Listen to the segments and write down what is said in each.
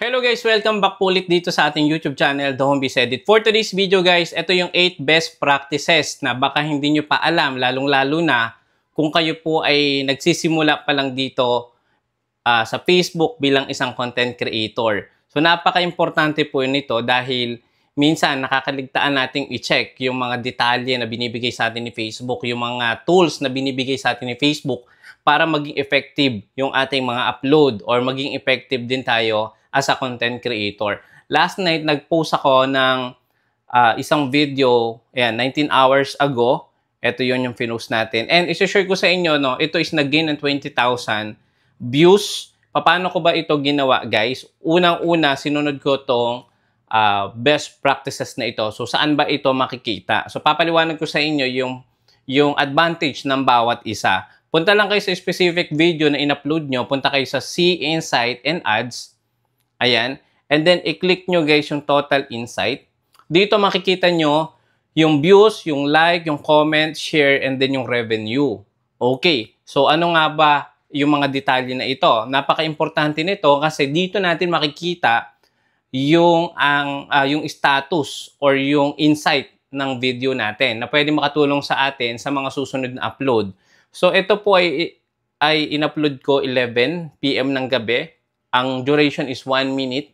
Hello guys! Welcome back po ulit dito sa ating YouTube channel, The Homebase Edit. For today's video guys, ito yung 8 best practices na baka hindi nyo pa alam, lalong-lalo na kung kayo po ay nagsisimula pa lang dito sa Facebook bilang isang content creator. So napaka-importante po nito dahil minsan nakakaligtaan nating i-check yung mga detalye na binibigay sa atin ni Facebook, yung mga tools na binibigay sa atin ni Facebook para maging effective yung ating mga upload or maging effective din tayo as a content creator. Last night, nag-post ako ng isang video, ayan, 19 hours ago. Ito yun yung pinost natin. And isi-share ko sa inyo, no, ito is nag-gain ng 20,000 views. Paano ko ba ito ginawa, guys? Unang-una, sinunod ko tong best practices na ito. So, saan ba ito makikita? So, papaliwanag ko sa inyo yung advantage ng bawat isa. Punta lang kayo sa specific video na in-upload nyo. Punta kayo sa See Insight and Ads. Ayan. And then, i-click nyo guys yung Total Insight. Dito makikita nyo yung views, yung like, yung comment, share, and then yung revenue. Okay. So, ano nga ba yung mga detalye na ito? Napaka-importante nito kasi dito natin makikita yung status or yung insight ng video natin na pwede makatulong sa atin sa mga susunod na upload. So, ito po ay in-upload ko 11 PM ng gabi. Ang duration is 1 minute,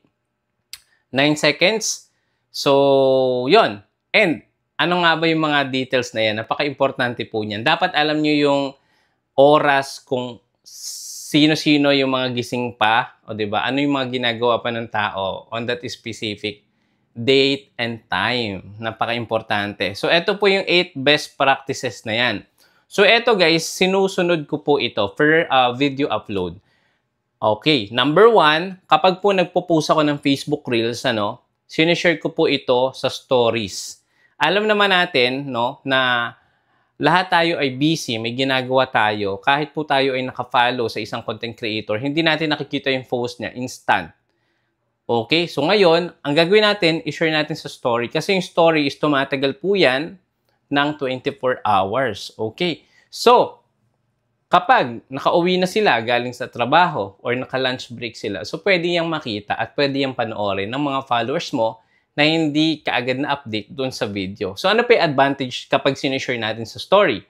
9 seconds. So, yon. And, ano nga ba yung mga details na yan? Napaka-importante po niyan. Dapat alam nyo yung oras kung sino-sino yung mga gising pa. O diba? Ano yung mga ginagawa pa ng tao on that specific date and time. Napaka-importante. So, ito po yung 8 best practices na yan. So, ito guys, sinusunod ko po ito per video upload. Okay, number 1, kapag po nagpo-post ako ng Facebook Reels, sinishare ko po ito sa stories. Alam naman natin, no, na lahat tayo ay busy, may ginagawa tayo. Kahit po tayo ay naka-follow sa isang content creator, hindi natin nakikita yung post niya instant. Okay, so ngayon, ang gagawin natin, i-share natin sa story. Kasi yung story is tumatagal po yan ng 24 hours. Okay, so, kapag nakauwi na sila galing sa trabaho or naka-lunch break sila, so pwede yang makita at pwede yang panoorin ng mga followers mo na hindi kaagad na update doon sa video. So ano pa yung advantage kapag sinishare natin sa story?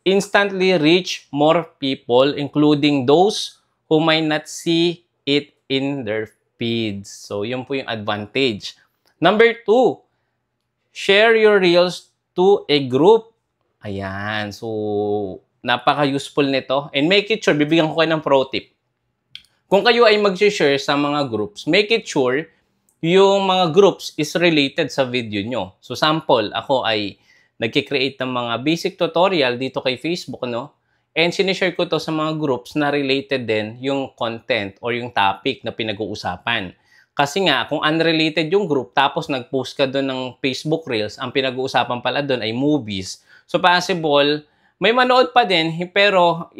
Instantly reach more people, including those who might not see it in their feeds. So yun po yung advantage. Number 2, share your reels to a group. Ayan, so napaka-useful nito. And make it sure, bibigyan ko kayo ng pro tip. Kung kayo ay mag-share sa mga groups, make it sure yung mga groups is related sa video nyo. So, sample, ako ay nagkikreate ng mga basic tutorial dito kay Facebook, no? And sinishare ko to sa mga groups na related din yung content or yung topic na pinag-uusapan. Kasi nga, kung unrelated yung group, tapos nag-post ka doon ng Facebook Reels, ang pinag-uusapan pala doon ay movies. So, possible, may manood pa din, pero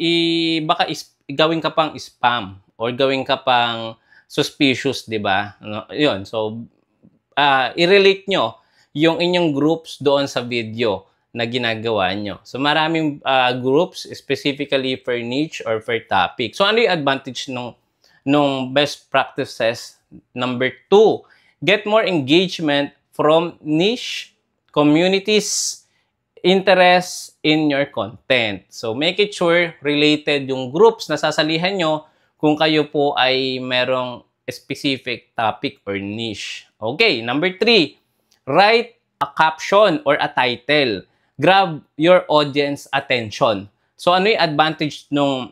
baka gawin ka pang spam or gawin ka pang suspicious, di ba? Yun. So, i-relate nyo yung inyong groups doon sa video na ginagawa nyo. So, maraming groups specifically for niche or for topic. So, ano yung advantage nung best practices? Number 2, get more engagement from niche communities interest in your content. So, make it sure related yung groups na sasalihan nyo kung kayo po ay merong specific topic or niche. Okay, number 3, write a caption or a title. Grab your audience attention. So, ano yung advantage nung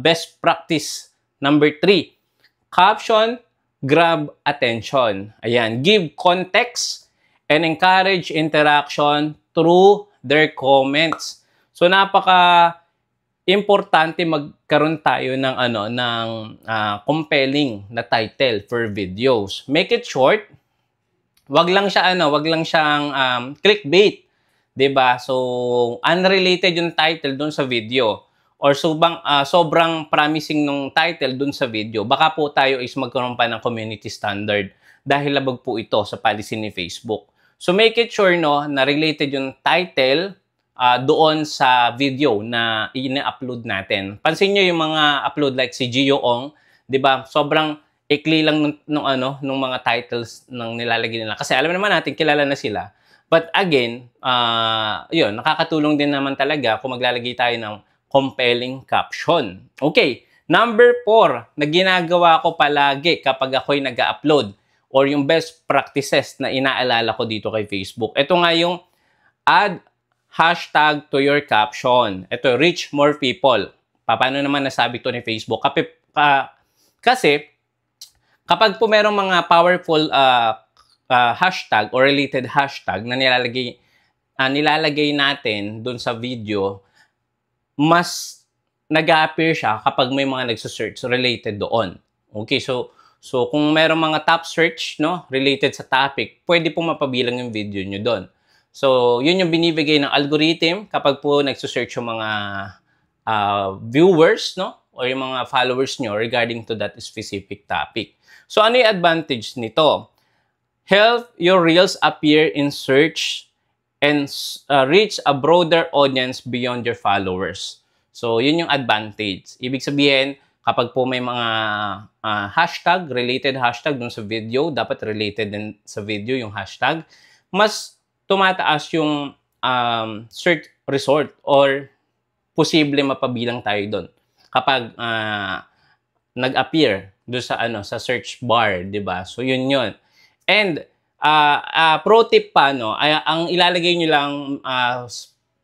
best practice number 3? Caption, grab attention. Ayan, give context and encourage interaction through their comments. So napaka-importante magkaroon tayo ng compelling na title for videos. Make it short. Wag lang siyang clickbait, 'di ba? So unrelated yung title doon sa video or sobrang promising nung title doon sa video. Baka po tayo is magkaroon pa ng community standard dahil labag po ito sa policy ni Facebook. So, make it sure na related yung title doon sa video na ina-upload natin. Pansin nyo yung mga upload like si Gio Ong, di ba? Sobrang ikli lang nung mga titles ng nilalagay nila. Kasi alam naman natin, kilala na sila. But again, yun, nakakatulong din naman talaga kung maglalagay tayo ng compelling caption. Okay, number 4 na ginagawa ko palagi kapag ako'y nag-upload or yung best practices na inaalala ko dito kay Facebook. Ito nga yung add hashtag to your caption. Ito, reach more people. Paano naman nasabi to ni Facebook? Kasi, kapag po merong mga powerful hashtag or related hashtag na nilalagay natin dun sa video, mas nag-a-appear siya kapag may mga nagsa-search related doon. Okay, so kung merong mga top search, no, related sa topic, pwede po mapabilang yung video nyo doon. So, yun yung binibigay ng algorithm kapag po nagsa-search yung mga viewers, no, or yung mga followers nyo regarding to that specific topic. So, ano yung advantage nito? Help your reels appear in search and reach a broader audience beyond your followers. So, yun yung advantage. Ibig sabihin, kapag po may mga hashtag, related hashtag dun sa video, dapat related din sa video yung hashtag, mas tumataas yung search result or posible mapabilang tayo dun kapag nag-appear doon sa search bar, 'di ba? So yun 'yon. And pro tip pa, no, ang ilalagay niyo lang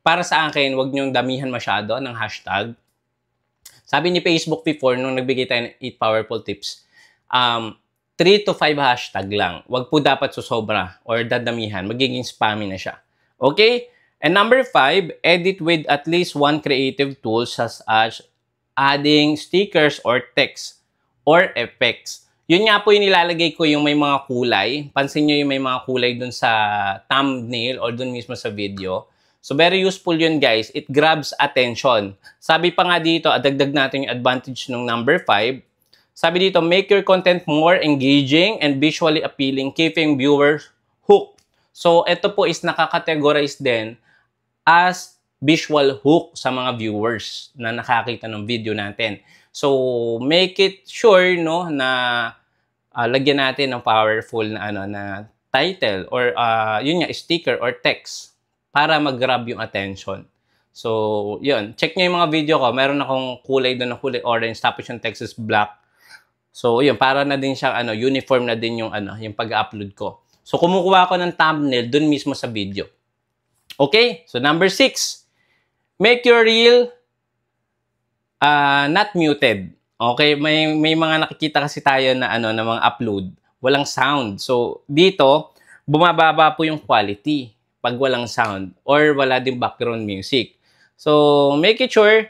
para sa akin, wag niyo damihan masyado ng hashtag. Sabi ni Facebook before nung nagbigay tayo ng 8 powerful tips, 3 to 5 hashtag lang. Wag po dapat susobra or dadamihan, magiging spammy na siya. Okay? And number 5, edit with at least one creative tool such as adding stickers or text or effects. Yun nga po yung nilalagay ko yung may mga kulay. Pansin nyo yung may mga kulay dun sa thumbnail or dun mismo sa video. So very useful yun, guys. It grabs attention. Sabi pa nga dito, adagdag natin yung advantage ng number 5. Sabi dito, make your content more engaging and visually appealing, keeping viewers hooked. So ito po is nakakategorize din as visual hook sa mga viewers na nakakita ng video natin. So, make it sure, no, na lagyan natin ng powerful na na title or yun nga, sticker or text para mag-grab yung attention. So, yun. Check nyo yung mga video ko. Meron akong kulay doon na kulay orange tapos yung text is black. So, yun, para na din siyang uniform na din yung yung pag-upload ko. So, kumukuha ako ng thumbnail doon mismo sa video. Okay? So, number 6. Make your reel not muted. Okay, may mga nakikita kasi tayo na na mga upload, walang sound. So dito bumababa po yung quality pag walang sound or wala din background music. So make it sure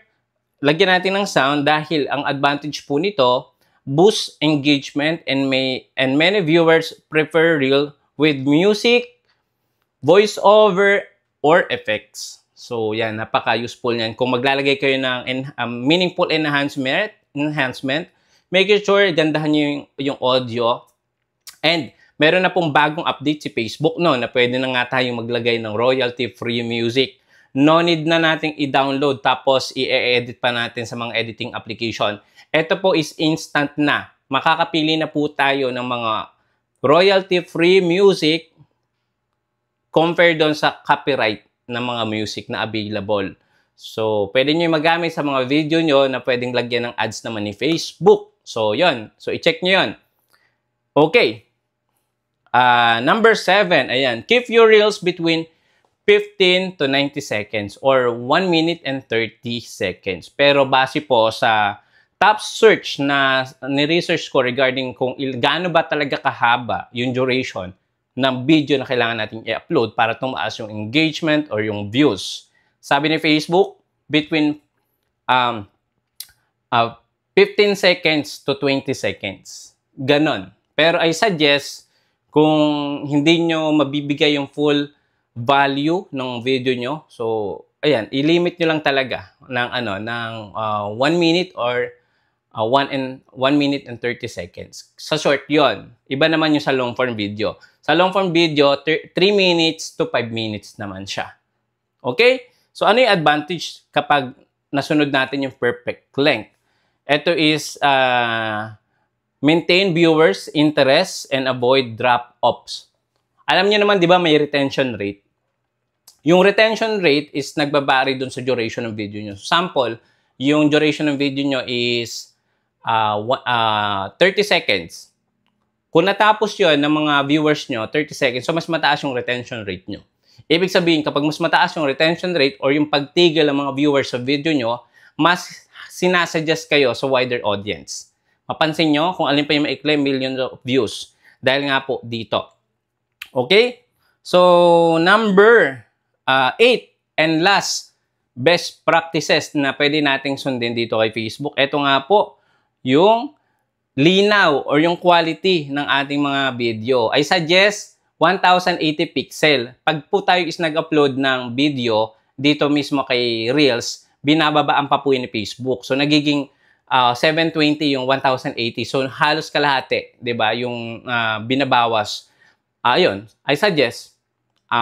lagyan natin ng sound dahil ang advantage po nito, boost engagement and many viewers prefer reel with music, voiceover or effects. So, yan, napaka-useful niyan. Kung maglalagay kayo ng meaningful enhancement, make sure gandahan niyo yung audio. And meron na pong bagong update si Facebook, no, na pwede na nga tayong maglagay ng royalty-free music. No need na nating i-download tapos i-edit pa natin sa mga editing application. Ito po is instant na. Makakapili na po tayo ng mga royalty-free music compared doon sa copyright ng mga music na available. So, pwede nyo magamit sa mga video nyo na pwedeng lagyan ng ads naman ni Facebook. So, yon. So, i-check nyo yon. Okay. Number 7. Ayan. Keep your reels between 15 to 90 seconds or 1 minute and 30 seconds. Pero base po sa top search na ni-research ko regarding kung gaano ba talaga kahaba yung duration ng video na kailangan natin i-upload para tumaas yung engagement or yung views. Sabi ni Facebook, between 15 seconds to 20 seconds. Ganon. Pero I suggest, kung hindi nyo mabibigay yung full value ng video nyo, so, ayan, i-limit nyo lang talaga ng 1 minute or 1 minute and 30 seconds. Sa short yon. Iba naman yung sa long form video. Sa long form video, 3 minutes to 5 minutes naman siya. Okay? So, ano yung advantage kapag nasunod natin yung perfect length? Ito is, Maintain viewers' interest and avoid drop-offs. Alam niyo naman, di ba, may retention rate. Yung retention rate is nagbabari dun sa duration ng video nyo. Sample, yung duration ng video nyo is 30 seconds. Kung natapos yun ng mga viewers nyo, 30 seconds, so mas mataas yung retention rate nyo. Ibig sabihin, kapag mas mataas yung retention rate or yung pagtigil ng mga viewers sa video nyo, mas sinasuggest kayo sa wider audience. Mapansin nyo kung alin pa yung maikli, millions of views. Dahil nga po dito. Okay? So, number 8 and last best practices na pwede nating sundin dito kay Facebook. Ito nga po, yung linaw or yung quality ng ating mga video. I suggest 1080 pixel. Pag po tayo is nag-upload ng video dito mismo kay Reels, binababaan pa po yun ni Facebook. So, nagiging 720 yung 1080. So, halos kalahati, 'di ba? Yung binabawas. Ayun, I suggest,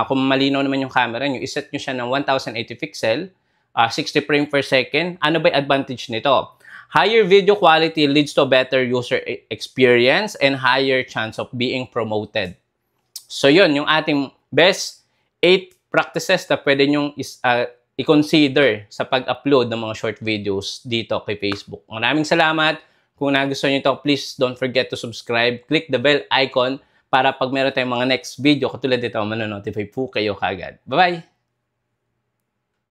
kung malinaw naman yung camera nyo, iset nyo siya ng 1080 pixel, 60 frames per second. Ano ba yung advantage nito? Higher video quality leads to better user experience and higher chance of being promoted. So yun, yung ating best 8 practices na pwede nyong i-consider sa pag-upload ng mga short videos dito kay Facebook. Maraming salamat. Kung nagustuhan nyo ito, please don't forget to subscribe. Click the bell icon para pag meron tayong mga next video, katulad dito, manonotify po kayo kagad. Bye-bye!